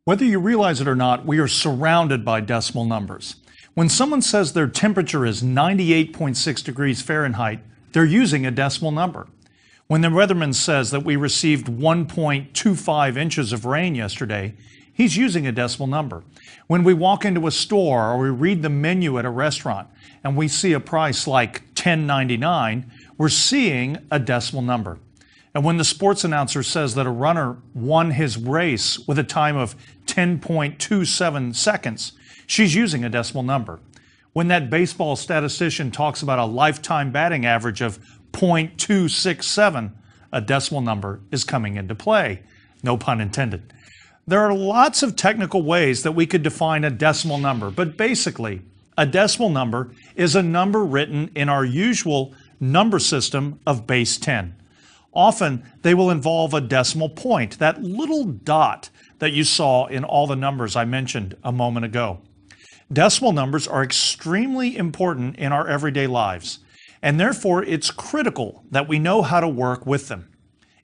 Whether you realize it or not, we are surrounded by decimal numbers. When someone says their temperature is 98.6 degrees Fahrenheit, they're using a decimal number. When the weatherman says that we received 1.25 inches of rain yesterday, he's using a decimal number. When we walk into a store or we read the menu at a restaurant and we see a price like $10.99, we're seeing a decimal number. And when the sports announcer says that a runner won his race with a time of 10.27 seconds, she's using a decimal number. When that baseball statistician talks about a lifetime batting average of .267, a decimal number is coming into play. No pun intended. There are lots of technical ways that we could define a decimal number, but basically, a decimal number is a number written in our usual number system of base 10. Often, they will involve a decimal point, that little dot that you saw in all the numbers I mentioned a moment ago. Decimal numbers are extremely important in our everyday lives, and therefore it's critical that we know how to work with them.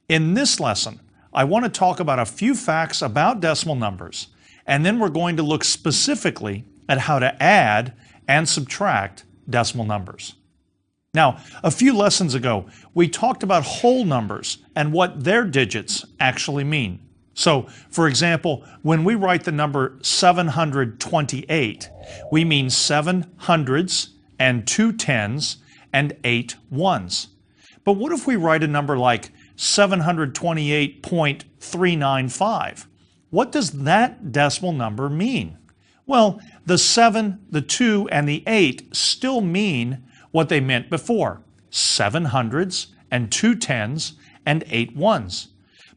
In this lesson, I want to talk about a few facts about decimal numbers, and then we're going to look specifically at how to add and subtract decimal numbers. Now, a few lessons ago, we talked about whole numbers and what their digits actually mean. So, for example, when we write the number 728, we mean 7 hundreds and 2 tens and 8 ones. But what if we write a number like 728.395? What does that decimal number mean? Well, the 7, the 2, and the 8 still mean what they meant before, 7 hundreds and 2 tens and 8 ones.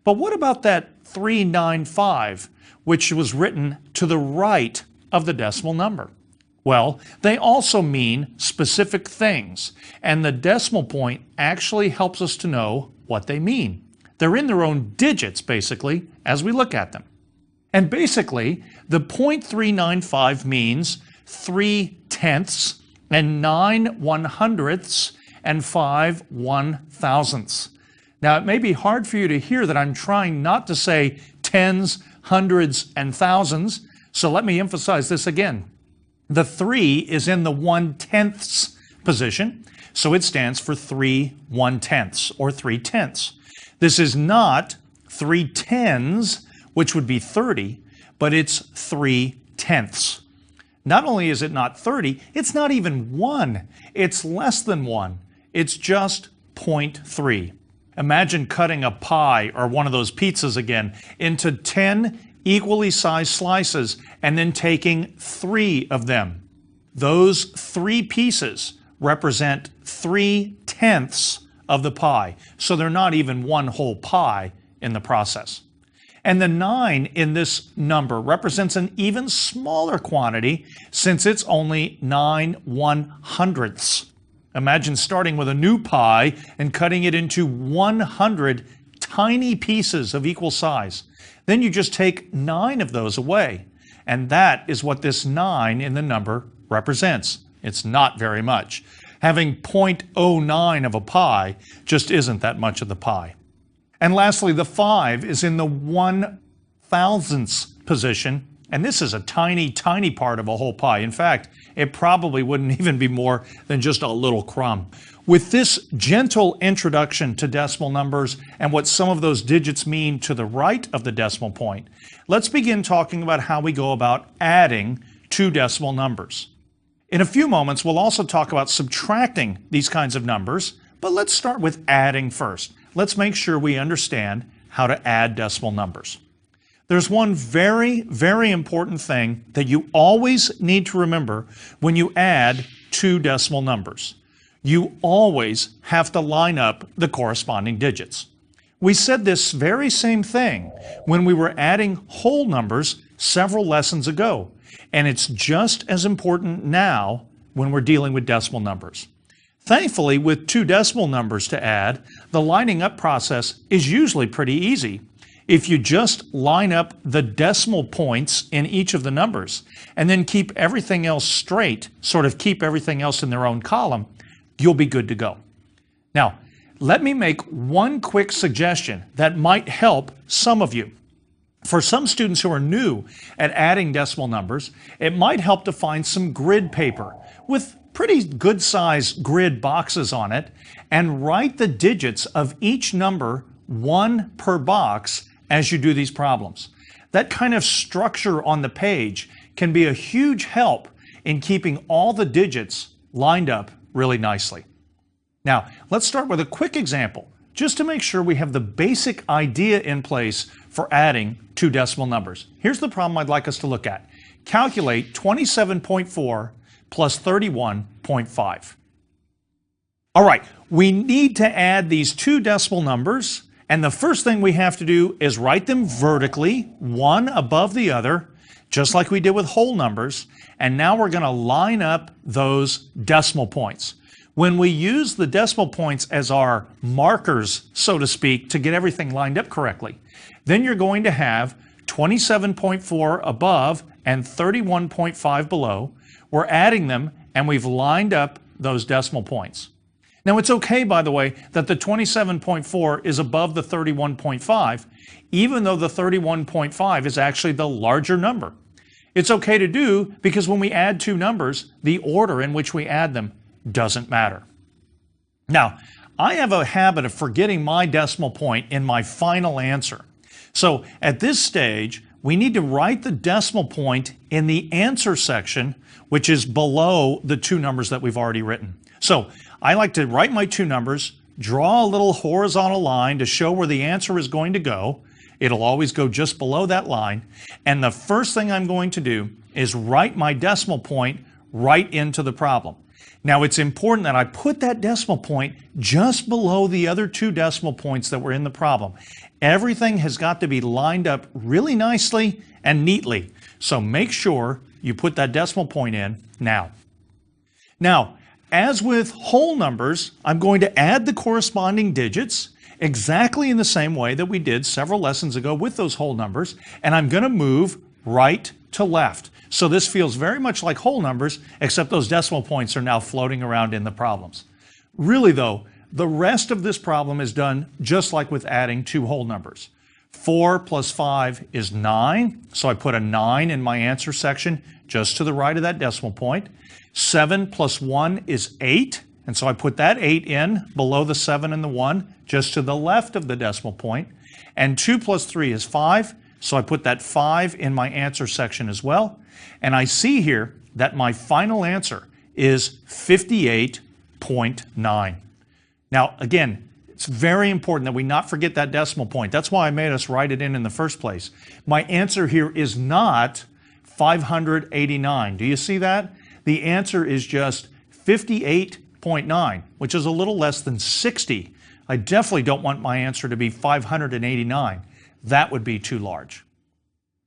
But what about that 395, which was written to the right of the decimal number? Well, they also mean specific things, and the decimal point actually helps us to know what they mean. They're in their own digits, basically, as we look at them. And basically, the .395 means 3 tenths and 9 100ths and 5 1,000ths. Now, it may be hard for you to hear that I'm trying not to say tens, hundreds, and thousands, so let me emphasize this again. The 3 is in the 1/10ths position, so it stands for 3 1/10ths or 3 tenths. This is not 3 tens, which would be 30, but it's 3 tenths. Not only is it not 30, it's not even 1. It's less than 1. It's just 0.3. Imagine cutting a pie, or one of those pizzas again, into 10 equally sized slices and then taking 3 of them. Those 3 pieces represent 3 tenths of the pie, so they're not even one whole pie in the process. And the 9 in this number represents an even smaller quantity since it's only 9 100ths. Imagine starting with a new pie and cutting it into 100 tiny pieces of equal size. Then you just take 9 of those away. And that is what this 9 in the number represents. It's not very much. Having 0.09 of a pie just isn't that much of the pie. And lastly, the 5 is in the 1,000ths position, and this is a tiny, tiny part of a whole pie. In fact, it probably wouldn't even be more than just a little crumb. With this gentle introduction to decimal numbers and what some of those digits mean to the right of the decimal point, let's begin talking about how we go about adding two decimal numbers. In a few moments, we'll also talk about subtracting these kinds of numbers, but let's start with adding first. Let's make sure we understand how to add decimal numbers. There's one very, very important thing that you always need to remember when you add two decimal numbers. You always have to line up the corresponding digits. We said this very same thing when we were adding whole numbers several lessons ago, and it's just as important now when we're dealing with decimal numbers. Thankfully, with two decimal numbers to add, the lining up process is usually pretty easy. If you just line up the decimal points in each of the numbers and then keep everything else straight, sort of keep everything else in their own column, you'll be good to go. Now, let me make one quick suggestion that might help some of you. For some students who are new at adding decimal numbers, it might help to find some grid paper with pretty good size grid boxes on it and write the digits of each number, one per box, as you do these problems. That kind of structure on the page can be a huge help in keeping all the digits lined up really nicely. Now, let's start with a quick example, just to make sure we have the basic idea in place for adding two decimal numbers. Here's the problem I'd like us to look at. Calculate 27.4 plus 31.5. All right, we need to add these two decimal numbers, and the first thing we have to do is write them vertically, one above the other, just like we did with whole numbers, and now we're going to line up those decimal points. When we use the decimal points as our markers, so to speak, to get everything lined up correctly, then you're going to have 27.4 above and 31.5 below. We're adding them, and we've lined up those decimal points. Now, it's okay, by the way, that the 27.4 is above the 31.5, even though the 31.5 is actually the larger number. It's okay to do because when we add two numbers, the order in which we add them doesn't matter. Now, I have a habit of forgetting my decimal point in my final answer. So at this stage, we need to write the decimal point in the answer section, which is below the two numbers that we've already written. So I like to write my two numbers, draw a little horizontal line to show where the answer is going to go. It'll always go just below that line. And the first thing I'm going to do is write my decimal point right into the problem. Now, it's important that I put that decimal point just below the other two decimal points that were in the problem. Everything has got to be lined up really nicely and neatly. So make sure you put that decimal point in now. Now, as with whole numbers, I'm going to add the corresponding digits exactly in the same way that we did several lessons ago with those whole numbers, and I'm going to move right to left. So this feels very much like whole numbers, except those decimal points are now floating around in the problems. Really though, the rest of this problem is done just like with adding two whole numbers. 4 plus 5 is 9, so I put a 9 in my answer section just to the right of that decimal point. 7 plus 1 is 8, and so I put that 8 in below the 7 and the 1, just to the left of the decimal point. And 2 plus 3 is 5, so I put that 5 in my answer section as well. And I see here that my final answer is 58.9. Now, again, it's very important that we not forget that decimal point. That's why I made us write it in the first place. My answer here is not 589. Do you see that? The answer is just 58.9, which is a little less than 60. I definitely don't want my answer to be 589. That would be too large.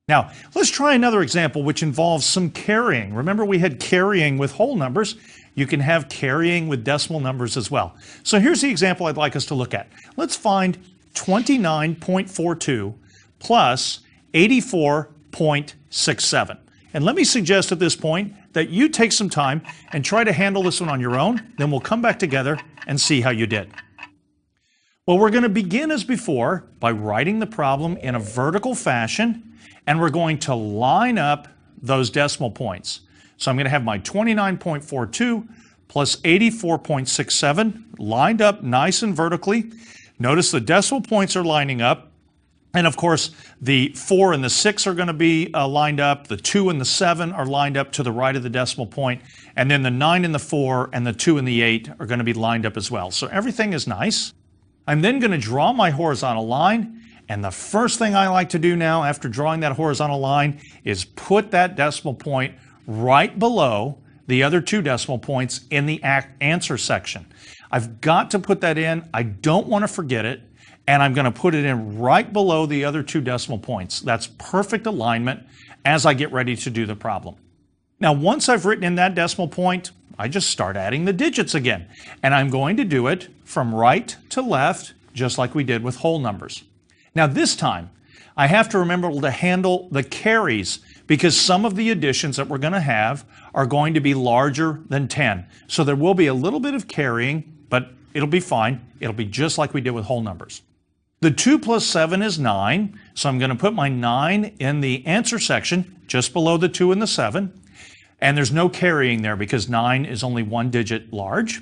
Now, let's try another example which involves some carrying. Remember, we had carrying with whole numbers. You can have carrying with decimal numbers as well. So here's the example I'd like us to look at. Let's find 29.42 plus 84.67. And let me suggest at this point that you take some time and try to handle this one on your own. Then we'll come back together and see how you did. Well, we're going to begin as before by writing the problem in a vertical fashion, and we're going to line up those decimal points. So I'm going to have my 29.42 plus 84.67 lined up nice and vertically. Notice the decimal points are lining up. And of course, the 4 and the 6 are going to be lined up. The 2 and the 7 are lined up to the right of the decimal point. And then the 9 and the 4 and the 2 and the 8 are going to be lined up as well. So everything is nice. I'm then going to draw my horizontal line. And the first thing I like to do now after drawing that horizontal line is put that decimal point right below the other two decimal points in the answer section. I've got to put that in. I don't want to forget it. And I'm going to put it in right below the other two decimal points. That's perfect alignment as I get ready to do the problem. Now, once I've written in that decimal point, I just start adding the digits again. And I'm going to do it from right to left, just like we did with whole numbers. Now, this time, I have to remember to handle the carries because some of the additions that we're going to have are going to be larger than 10. So there will be a little bit of carrying, but it'll be fine. It'll be just like we did with whole numbers. The 2 plus 7 is 9, so I'm going to put my 9 in the answer section, just below the 2 and the 7. And there's no carrying there because 9 is only one digit large.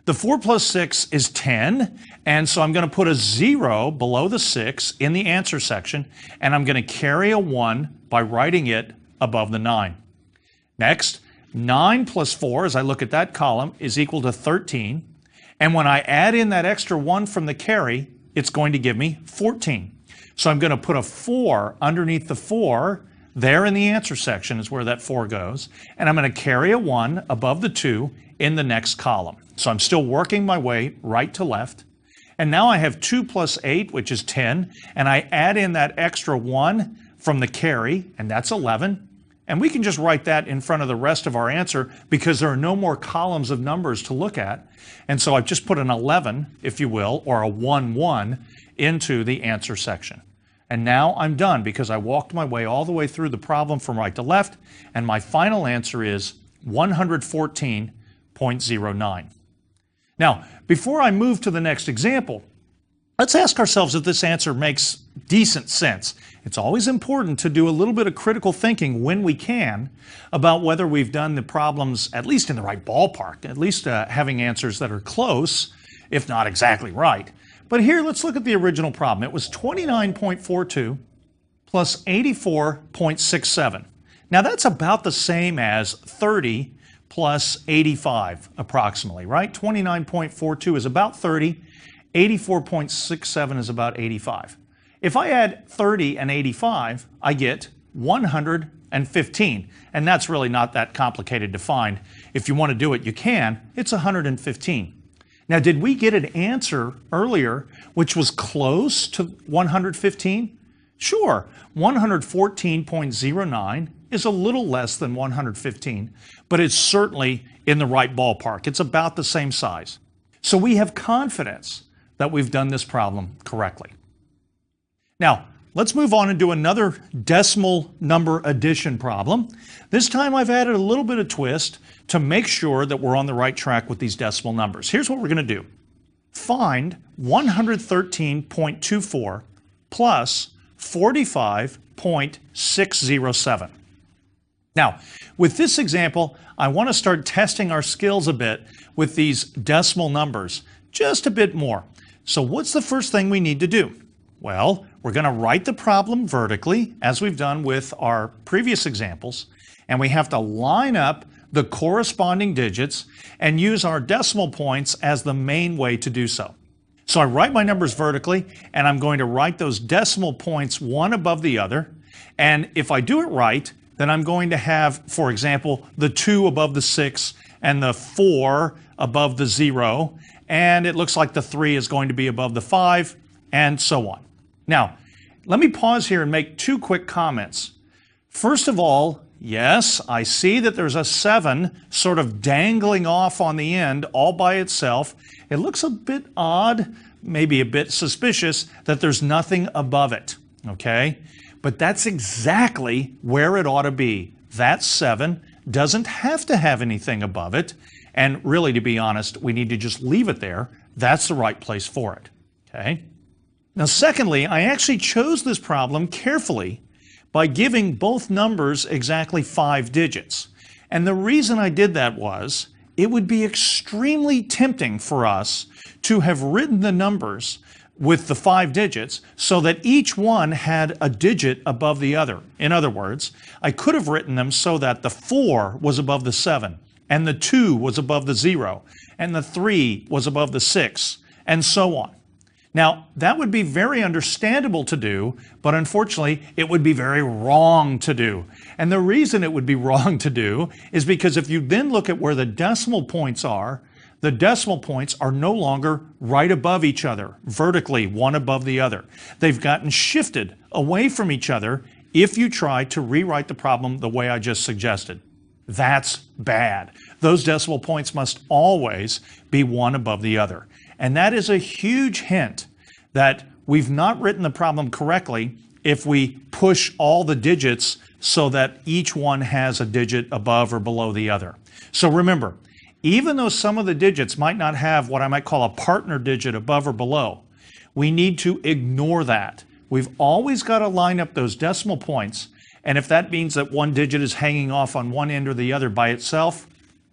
The 4 plus 6 is 10, and so I'm going to put a 0 below the 6 in the answer section, and I'm going to carry a 1 by writing it above the 9. Next, 9 plus 4, as I look at that column, is equal to 13. And when I add in that extra 1 from the carry, it's going to give me 14. So I'm going to put a 4 underneath the 4. There in the answer section is where that 4 goes. And I'm going to carry a 1 above the 2 in the next column. So I'm still working my way right to left. And now I have 2 plus 8, which is 10. And I add in that extra 1 from the carry, and that's 11. And we can just write that in front of the rest of our answer because there are no more columns of numbers to look at. And so I've just put an 11, if you will, or a 1, 1 into the answer section. And now I'm done because I walked my way all the way through the problem from right to left. And my final answer is 114.09. Now, before I move to the next example, let's ask ourselves if this answer makes decent sense. It's always important to do a little bit of critical thinking when we can about whether we've done the problems at least in the right ballpark, at least having answers that are close, if not exactly right. But here, let's look at the original problem. It was 29.42 plus 84.67. Now that's about the same as 30 plus 85 approximately, right? 29.42 is about 30. 84.67 is about 85. If I add 30 and 85, I get 115. And that's really not that complicated to find. If you want to do it, you can. It's 115. Now, did we get an answer earlier which was close to 115? Sure, 114.09 is a little less than 115, but it's certainly in the right ballpark. It's about the same size. So we have confidence that we've done this problem correctly. Now, let's move on and do another decimal number addition problem. This time I've added a little bit of twist to make sure that we're on the right track with these decimal numbers. Here's what we're going to do. Find 113.24 plus 45.607. Now, with this example, I want to start testing our skills a bit with these decimal numbers, just a bit more. So what's the first thing we need to do? Well, we're going to write the problem vertically, as we've done with our previous examples, and we have to line up the corresponding digits and use our decimal points as the main way to do so. So I write my numbers vertically, and I'm going to write those decimal points one above the other. And if I do it right, then I'm going to have, for example, the 2 above the 6 and the 4 above the 0. And it looks like the 3 is going to be above the 5, and so on. Now, let me pause here and make two quick comments. First of all, yes, I see that there's a 7 sort of dangling off on the end all by itself. It looks a bit odd, maybe a bit suspicious that there's nothing above it, okay? But that's exactly where it ought to be. That 7 doesn't have to have anything above it. And really, to be honest, we need to just leave it there. That's the right place for it, okay? Now, secondly, I actually chose this problem carefully by giving both numbers exactly 5 digits. And the reason I did that was it would be extremely tempting for us to have written the numbers with the 5 digits so that each one had a digit above the other. In other words, I could have written them so that the 4 was above the 7, and the 2 was above the 0, and the 3 was above the 6, and so on. Now, that would be very understandable to do, but unfortunately, it would be very wrong to do. And the reason it would be wrong to do is because if you then look at where the decimal points are, the decimal points are no longer right above each other, vertically, one above the other. They've gotten shifted away from each other if you try to rewrite the problem the way I just suggested. That's bad. Those decimal points must always be one above the other. And that is a huge hint that we've not written the problem correctly if we push all the digits so that each one has a digit above or below the other. So remember, even though some of the digits might not have what I might call a partner digit above or below, We need to ignore that. We've always got to line up those decimal points, and if that means that one digit is hanging off on one end or the other by itself,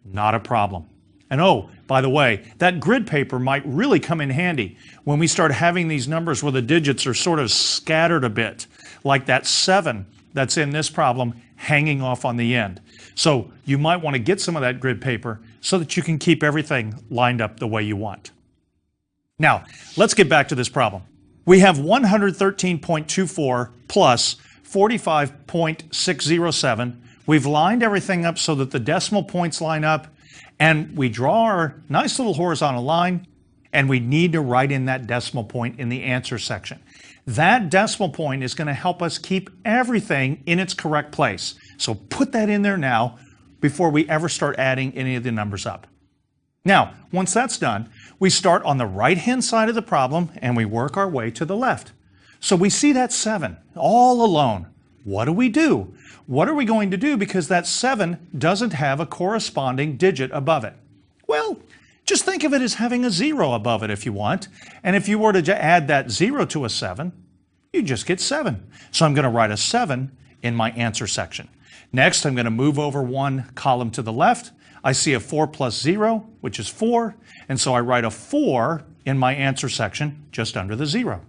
not a problem. And oh, by the way, that grid paper might really come in handy when we start having these numbers where the digits are sort of scattered a bit, like that 7 that's in this problem hanging off on the end. So you might want to get some of that grid paper so that you can keep everything lined up the way you want. Now, let's get back to this problem. We have 113.24 plus 45.607. We've lined everything up so that the decimal points line up, and we draw our nice little horizontal line, and we need to write in that decimal point in the answer section. That decimal point is going to help us keep everything in its correct place. So put that in there now before we ever start adding any of the numbers up. Now, once that's done, we start on the right-hand side of the problem and we work our way to the left. So we see that 7 all alone. What do we do? What are we going to do because that 7 doesn't have a corresponding digit above it? Well, just think of it as having a 0 above it if you want. And if you were to add that 0 to a 7, you just get 7. So I'm going to write a 7 in my answer section. Next, I'm going to move over one column to the left. I see a 4 plus 0, which is 4. And so I write a 4 in my answer section just under the 0.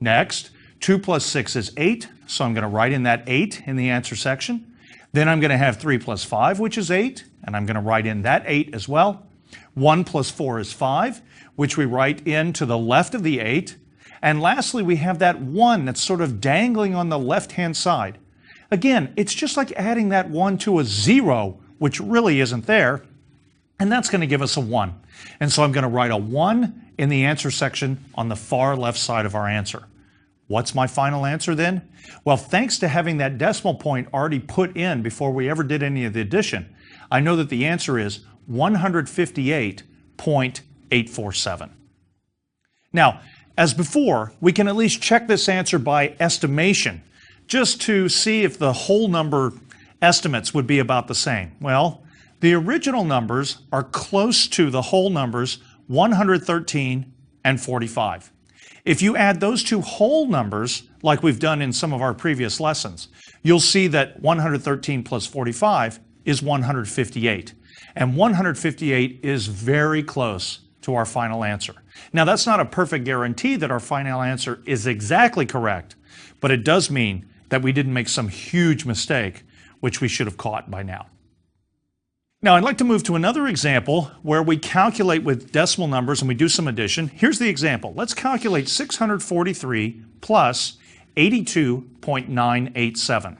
Next, 2 plus 6 is 8. So I'm going to write in that 8 in the answer section. Then I'm going to have 3 plus 5, which is 8. And I'm going to write in that 8 as well. 1 plus 4 is 5, which we write in to the left of the 8. And lastly, we have that 1 that's sort of dangling on the left-hand side. Again, it's just like adding that 1 to a 0, which really isn't there, and that's going to give us a 1. And so I'm going to write a 1 in the answer section on the far left side of our answer. What's my final answer then? Well, thanks to having that decimal point already put in before we ever did any of the addition, I know that the answer is 158.847. Now, as before, we can at least check this answer by estimation, just to see if the whole number estimates would be about the same. Well, the original numbers are close to the whole numbers 113 and 45. If you add those two whole numbers, like we've done in some of our previous lessons, you'll see that 113 plus 45 is 158. And 158 is very close to our final answer. Now, that's not a perfect guarantee that our final answer is exactly correct, but it does mean that we didn't make some huge mistake, which we should have caught by now. Now, I'd like to move to another example where we calculate with decimal numbers and we do some addition. Here's the example. Let's calculate 643 plus 82.987.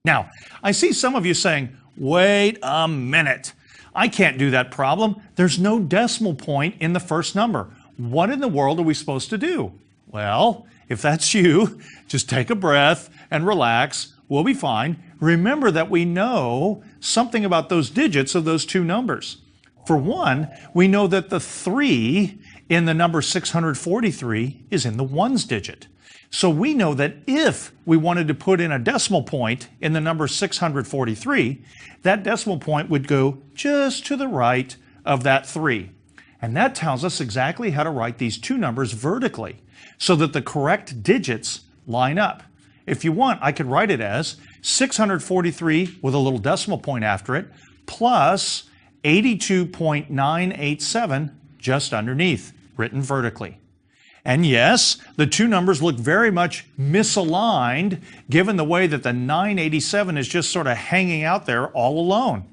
Now, I see some of you saying, wait a minute. I can't do that problem. There's no decimal point in the first number. What in the world are we supposed to do? Well, if that's you, just take a breath and relax. We'll be fine. Remember that we know something about those digits of those two numbers. For one, we know that the 3 in the number 643 is in the ones digit. So we know that if we wanted to put in a decimal point in the number 643, that decimal point would go just to the right of that 3. And that tells us exactly how to write these two numbers vertically so that the correct digits line up. If you want, I could write it as 643 with a little decimal point after it plus 82.987 just underneath, written vertically. And yes, the two numbers look very much misaligned given the way that the 987 is just sort of hanging out there all alone.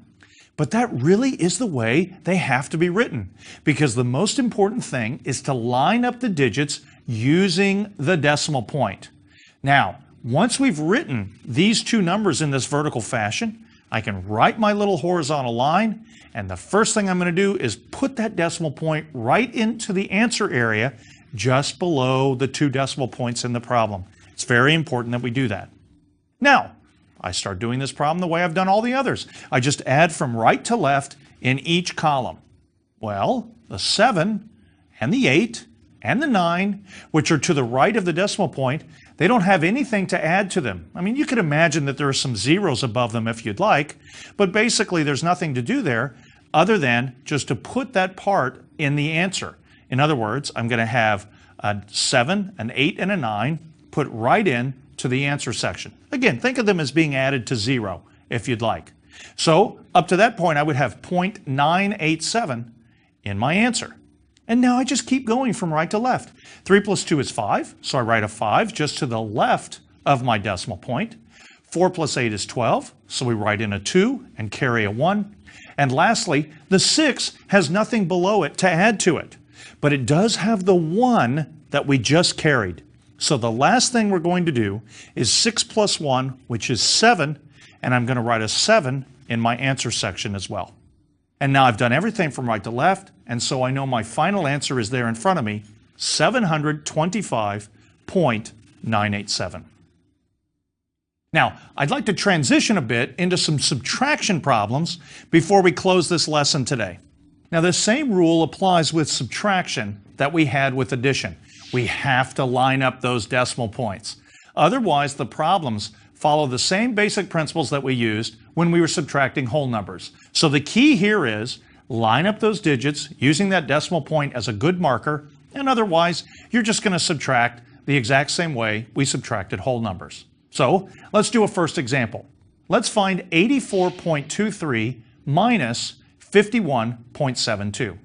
But that really is the way they have to be written, because the most important thing is to line up the digits using the decimal point. Now, once we've written these two numbers in this vertical fashion, I can write my little horizontal line, and the first thing I'm going to do is put that decimal point right into the answer area just below the two decimal points in the problem. It's very important that we do that. Now, I start doing this problem the way I've done all the others. I just add from right to left in each column. Well, the 7 and the 8 and the 9, which are to the right of the decimal point, they don't have anything to add to them. I mean, you could imagine that there are some zeros above them if you'd like, but basically there's nothing to do there other than just to put that part in the answer. In other words, I'm going to have a 7, an 8, and a 9, put right in to the answer section. Again, think of them as being added to 0 if you'd like. So up to that point, I would have 0.987 in my answer. And now I just keep going from right to left. 3 plus 2 is 5, so I write a 5 just to the left of my decimal point. 4 plus 8 is 12, so we write in a 2 and carry a 1. And lastly, the 6 has nothing below it to add to it, but it does have the 1 that we just carried. So the last thing we're going to do is 6 plus 1, which is 7, and I'm going to write a 7 in my answer section as well. And now I've done everything from right to left, and so I know my final answer is there in front of me, 725.987. Now, I'd like to transition a bit into some subtraction problems before we close this lesson today. Now, the same rule applies with subtraction that we had with addition. We have to line up those decimal points. Otherwise, the problems follow the same basic principles that we used when we were subtracting whole numbers. So the key here is line up those digits using that decimal point as a good marker, and otherwise, you're just going to subtract the exact same way we subtracted whole numbers. So let's do a first example. Let's find 84.23 minus 51.72.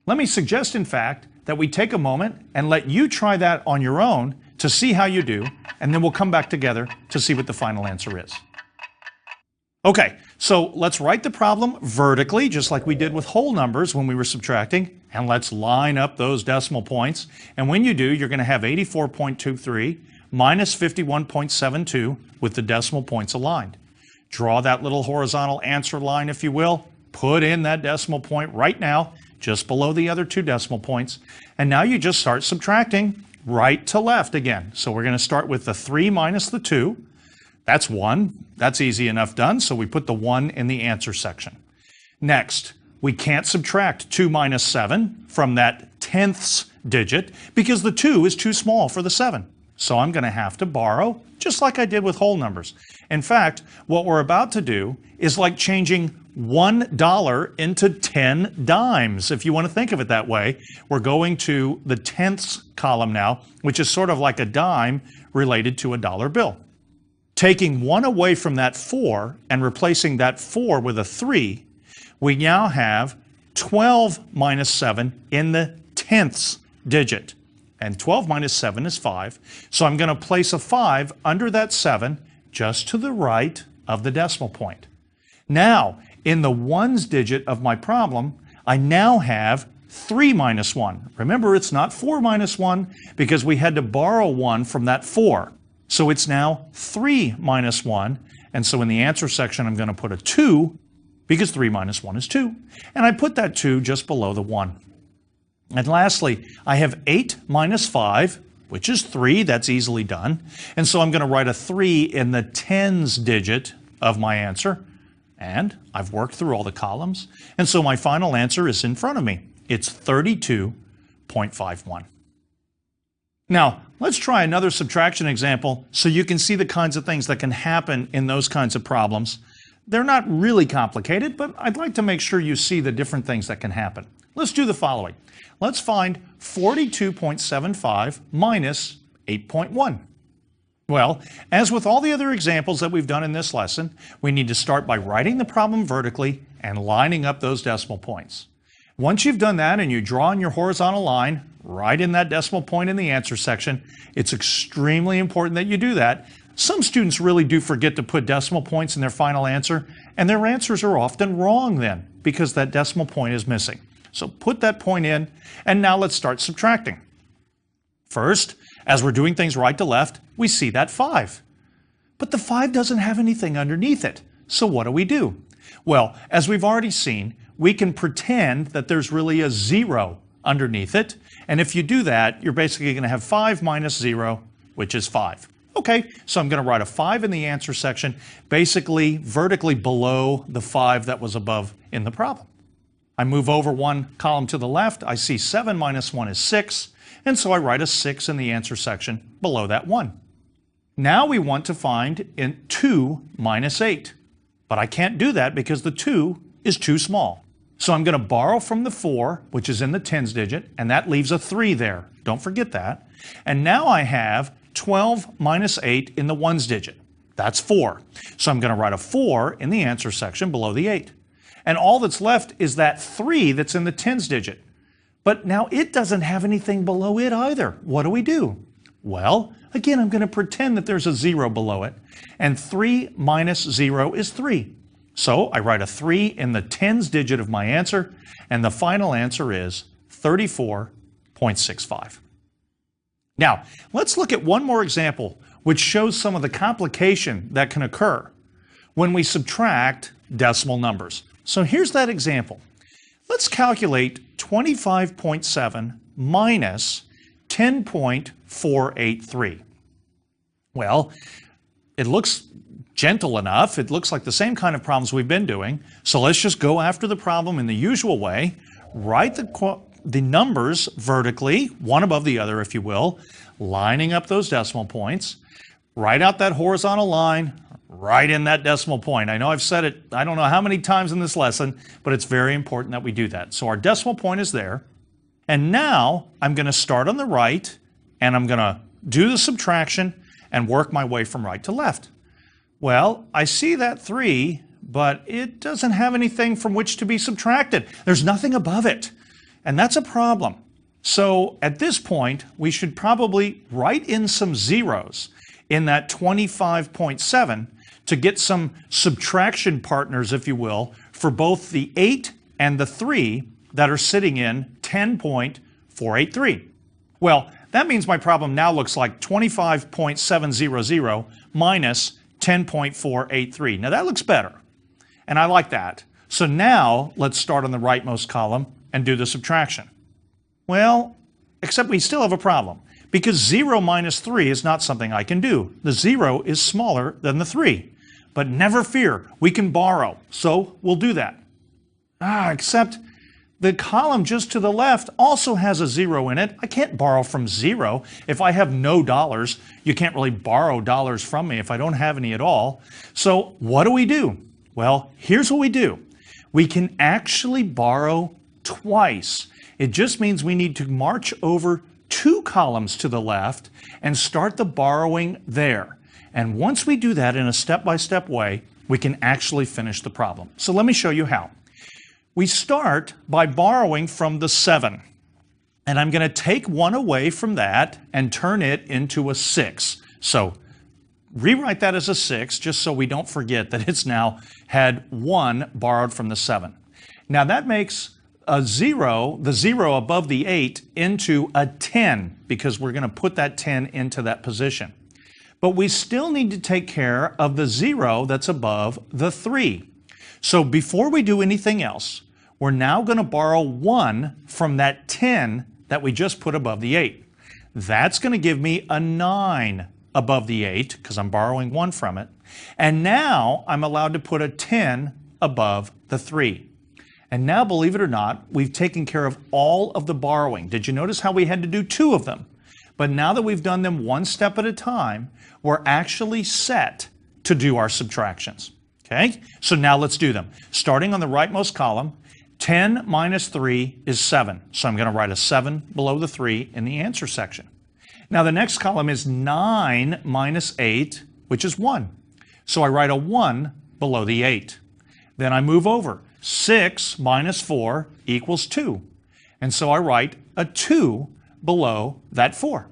Let me suggest, in fact, that we take a moment and let you try that on your own to see how you do, and then we'll come back together to see what the final answer is. Okay, so let's write the problem vertically, just like we did with whole numbers when we were subtracting, and let's line up those decimal points. And when you do, you're going to have 84.23 minus 51.72 with the decimal points aligned. Draw that little horizontal answer line, if you will. Put in that decimal point right now, just below the other two decimal points. And now you just start subtracting right to left again. So we're going to start with the 3 minus the 2. That's 1. That's easy enough done, so we put the 1 in the answer section. Next, we can't subtract 2 minus 7 from that tenths digit because the 2 is too small for the 7. So I'm going to have to borrow, just like I did with whole numbers. In fact, what we're about to do is like changing $1 into 10 dimes, if you want to think of it that way. We're going to the tenths column now, which is sort of like a dime related to a dollar bill. Taking 1 away from that 4 and replacing that 4 with a 3, we now have 12 minus 7 in the tenths digit. And 12 minus 7 is 5. So I'm going to place a 5 under that 7 just to the right of the decimal point. Now, in the ones digit of my problem, I now have 3 minus 1. Remember, it's not 4 minus 1 because we had to borrow 1 from that 4. So it's now 3 minus 1. And so in the answer section, I'm going to put a 2 because 3 minus 1 is 2. And I put that 2 just below the 1. And lastly, I have 8 minus 5, which is 3. That's easily done. And so I'm going to write a 3 in the tens digit of my answer. And I've worked through all the columns. And so my final answer is in front of me. It's 32.51. Now, let's try another subtraction example so you can see the kinds of things that can happen in those kinds of problems. They're not really complicated, but I'd like to make sure you see the different things that can happen. Let's do the following. Let's find 42.75 minus 8.1. Well, as with all the other examples that we've done in this lesson, we need to start by writing the problem vertically and lining up those decimal points. Once you've done that and you draw in your horizontal line right in that decimal point in the answer section, it's extremely important that you do that. Some students really do forget to put decimal points in their final answer, and their answers are often wrong then because that decimal point is missing. So put that point in, and now let's start subtracting. First, as we're doing things right to left, we see that 5. But the 5 doesn't have anything underneath it. So what do? Well, as we've already seen, we can pretend that there's really a 0 underneath it. And if you do that, you're basically going to have 5 minus 0, which is 5. Okay, so I'm going to write a 5 in the answer section, basically vertically below the 5 that was above in the problem. I move over one column to the left, I see 7 minus 1 is 6, and so I write a 6 in the answer section below that 1. Now we want to find 2 minus 8, but I can't do that because the 2 is too small. So I'm going to borrow from the 4, which is in the tens digit, and that leaves a 3 there. Don't forget that. And now I have 12 minus 8 in the ones digit. That's 4. So I'm going to write a 4 in the answer section below the 8. And all that's left is that 3 that's in the tens digit. But now it doesn't have anything below it either. What do we do? Well, again, I'm going to pretend that there's a 0 below it. And 3 minus 0 is 3. So I write a 3 in the tens digit of my answer, and the final answer is 34.65. Now, let's look at one more example which shows some of the complication that can occur when we subtract decimal numbers. So here's that example. Let's calculate 25.7 minus 10.483. Well, it looks gentle enough. It looks like the same kind of problems we've been doing. So let's just go after the problem in the usual way. Write the numbers vertically, one above the other, if you will, lining up those decimal points. Write out that horizontal line right in that decimal point. I know I've said it, I don't know how many times in this lesson, but it's very important that we do that. So our decimal point is there. And now I'm going to start on the right, and I'm going to do the subtraction and work my way from right to left. Well, I see that 3, but it doesn't have anything from which to be subtracted. There's nothing above it, and that's a problem. So at this point, we should probably write in some zeros in that 25.7 to get some subtraction partners, if you will, for both the 8 and the 3 that are sitting in 10.483. Well, that means my problem now looks like 25.700 minus 10.483. Now that looks better, and I like that. So now let's start on the rightmost column and do the subtraction. Well, except we still have a problem, because 0 minus 3 is not something I can do. The 0 is smaller than the 3. But never fear, we can borrow, so we'll do that. Except the column just to the left also has a 0 in it. I can't borrow from 0. If I have no dollars, you can't really borrow dollars from me if I don't have any at all. So what do? Well, here's what we do. We can actually borrow twice. It just means we need to march over 2 columns to the left and start the borrowing there. And once we do that in a step-by-step way, we can actually finish the problem. So let me show you how. We start by borrowing from the 7. And I'm going to take 1 away from that and turn it into a 6. So rewrite that as a 6, just so we don't forget that it's now had 1 borrowed from the 7. Now that makes a 0, the 0 above the 8, into a 10, because we're going to put that 10 into that position. But we still need to take care of the 0 that's above the 3. So before we do anything else, we're now going to borrow 1 from that 10 that we just put above the 8. That's going to give me a 9 above the 8, because I'm borrowing 1 from it. And now I'm allowed to put a 10 above the 3. And now, believe it or not, we've taken care of all of the borrowing. Did you notice how we had to do 2 of them? But now that we've done them one step at a time, we're actually set to do our subtractions. Okay? So now let's do them. Starting on the rightmost column, 10 minus 3 is 7. So I'm going to write a 7 below the 3 in the answer section. Now the next column is 9 minus 8, which is 1. So I write a 1 below the 8. Then I move over. 6 minus 4 equals 2. And so I write a 2 below that 4.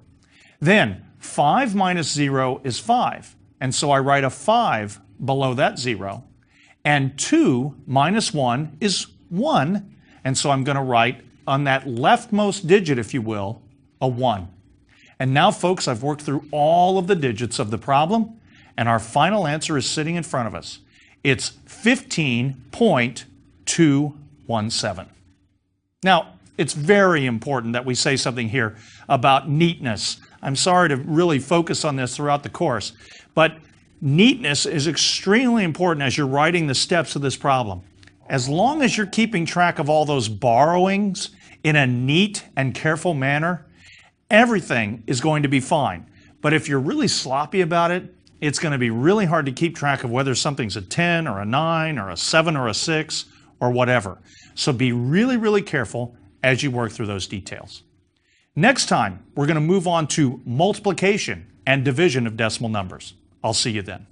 Then 5 minus 0 is 5. And so I write a 5 below that 0. And 2 minus 1 is 1. And so I'm going to write on that leftmost digit, if you will, a 1. And now, folks, I've worked through all of the digits of the problem, and our final answer is sitting in front of us. It's 15.217. Now, it's very important that we say something here about neatness. I'm sorry to really focus on this throughout the course, but neatness is extremely important as you're writing the steps of this problem. As long as you're keeping track of all those borrowings in a neat and careful manner, everything is going to be fine. But if you're really sloppy about it, it's going to be really hard to keep track of whether something's a 10 or a 9 or a 7 or a 6 or whatever. So be really, really careful as you work through those details. Next time, we're going to move on to multiplication and division of decimal numbers. I'll see you then.